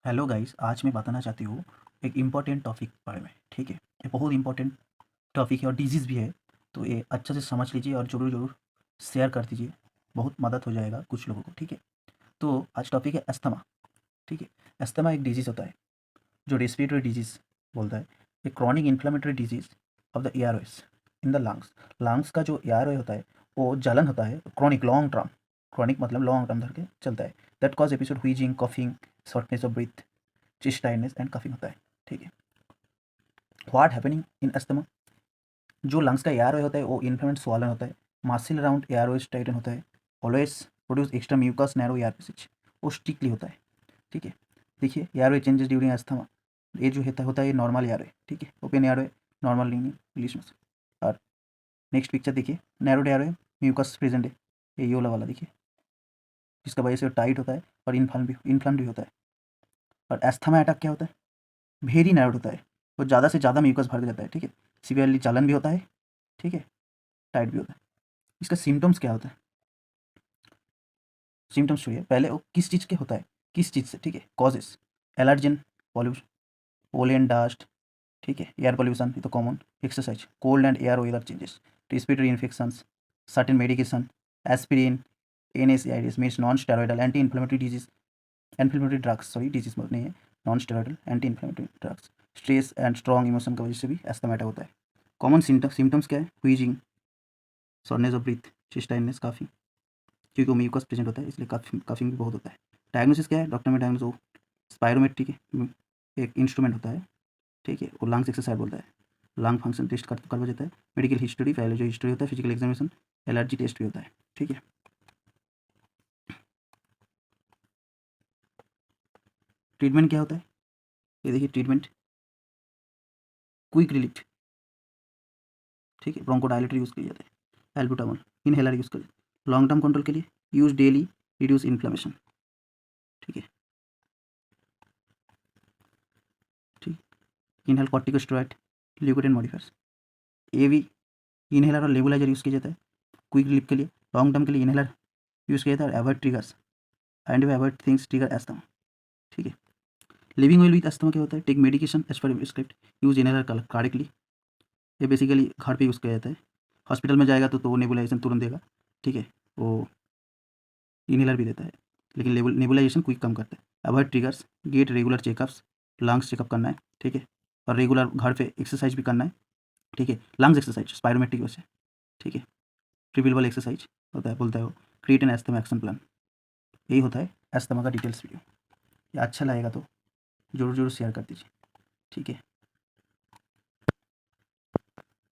Hello guys, आज मैं बताना चाहती हूँ एक इम्पॉर्टेंट टॉपिक के बारे में। ठीक है, ये बहुत इम्पॉर्टेंट टॉपिक है और डिजीज़ भी है। तो ये अच्छे से समझ लीजिए और ज़रूर ज़रूर शेयर कर दीजिए, बहुत मदद हो जाएगा कुछ लोगों को। ठीक है, तो आज टॉपिक है अस्थमा। ठीक है, अस्थमा एक डिजीज़ होता है जो रेस्पिरेटरी डिजीज़ बोलता है। A chronic inflammatory disease of the airways in the lungs. Lungs का जो एयरवे होता है वो जलन होता है, क्रॉनिक लॉन्ग टर्म। क्रॉनिक मतलब लॉन्ग टर्म धर के चलता है। That cause episode wheezing, coughing, shortness of breath, chest tightness and coughing होता है। ठीक है, व्हाट हैपनिंग इन अस्थमा, जो लंग्स का एयरवे होता है वो इन्फ्लेमेंट स्वॉलन होता है। मासिल अराउंड एयरवेज टाइटन होता है। Always produce extra mucus narrow air passage, वो स्टिकली होता है। ठीक है, देखिए एयरवे चेंजेस ड्यूरिंग अस्थमा, ये जो होता है ये नॉर्मल एयरवे। ठीक है, ओपन एयरवे नॉर्मल नहीं है इंग्लिश में। और नेक्स्ट पिक्चर देखिए, नैरो एयरवे म्यूकस प्रेजेंट है, ये योला वाला देखिए, जिसका वजह से टाइट होता है और इन्फ्लम भी होता है। और अस्थमा अटैक क्या होता है, वेरी नैरोड होता है, वो ज़्यादा से ज़्यादा म्यूकस भर जाता है। ठीक है, सीवियरली जलन भी होता है। ठीक है, टाइट भी होता है। इसका सिम्टम्स क्या होता है, सिम्टम्स छोड़िए, पहले वो किस चीज़ के होता है, किस चीज़ से। ठीक है, causes, allergen, pollution, pollen dust. ठीक है, एयर पॉल्यूशन ये तो common, exercise, cold and air weather changes, respiratory infections, certain medication, aspirin, NSAIDs means non steroidal anti inflammatory disease, inflammatory drugs, sorry disease नहीं है, non steroidal anti inflammatory drugs. Stress and strong emotion की वजह से भी एस्थमाटा होता है। Common symptoms क्या है, wheezing, shortness of breath, chest tightness, cough, क्योंकि वो म्यूकस प्रेजेंट होता है इसलिए कफिंग भी बहुत होता है। डायग्नोसिस क्या है, डॉक्टर में डायग्नोस वो स्पायरोमेट्री के एक इंस्ट्रूमेंट होता है। ठीक है, वो लंग्स एक्सरसाइज बोलता है, लंग फंक्शन टेस्ट करवा जाता है। मेडिकल हिस्ट्री, पहले जो हिस्ट्री होता है, फिजिकल एग्जामिनेशन, एलर्जी टेस्ट भी होता है। ठीक है, ट्रीटमेंट क्या होता है, ये देखिए ट्रीटमेंट, क्विक रिलीफ। ठीक है, ब्रोंकोडायलेटर यूज़ किया जाता है, एल्बुटामोल इनहेलर यूज़ करिए। लॉन्ग टर्म कंट्रोल के लिए यूज डेली, रिड्यूस इन्फ्लेमेशन। ठीक है, ठीक, इनहेल कॉर्टिकोस्टेरॉइड, ल्यूकोट्राइन मॉडिफायर्स, ये भी इनहेलर और नेबुलाइजर यूज़ किया जाता है क्विक रिलीफ के लिए। लॉन्ग टर्म के लिए इनहेलर यूज़ किया जाता है और avoid triggers, and avoid things trigger asthma. ठीक है, लिविंग वेल विथ अस्थमा क्या होता है, take medication as prescribed, use inhaler correctly, ये बेसिकली घर पे यूज़ किया जाता है। हॉस्पिटल में जाएगा तो वो नेबुलाइजेशन तुरंत देगा। ठीक है, वो इनहेलर भी देता है, लेकिन नेबुलाइजेशन क्विक कम करता है। Avoid triggers, get regular checkups, lungs checkup करना है। ठीक है, और रेगुलर घर पे एक्सरसाइज भी करना है। ठीक है, लंग्स एक्सरसाइज स्पायरोमेट्री की वजह से। ठीक है, ट्रिपल एक्सरसाइज होता है, बोलता है वो, create an asthma action plan. यही होता है एस्थमा का डिटेल्स वीडियो। ये अच्छा लगेगा तो ज़रूर ज़रूर शेयर कर दीजिए। ठीक है।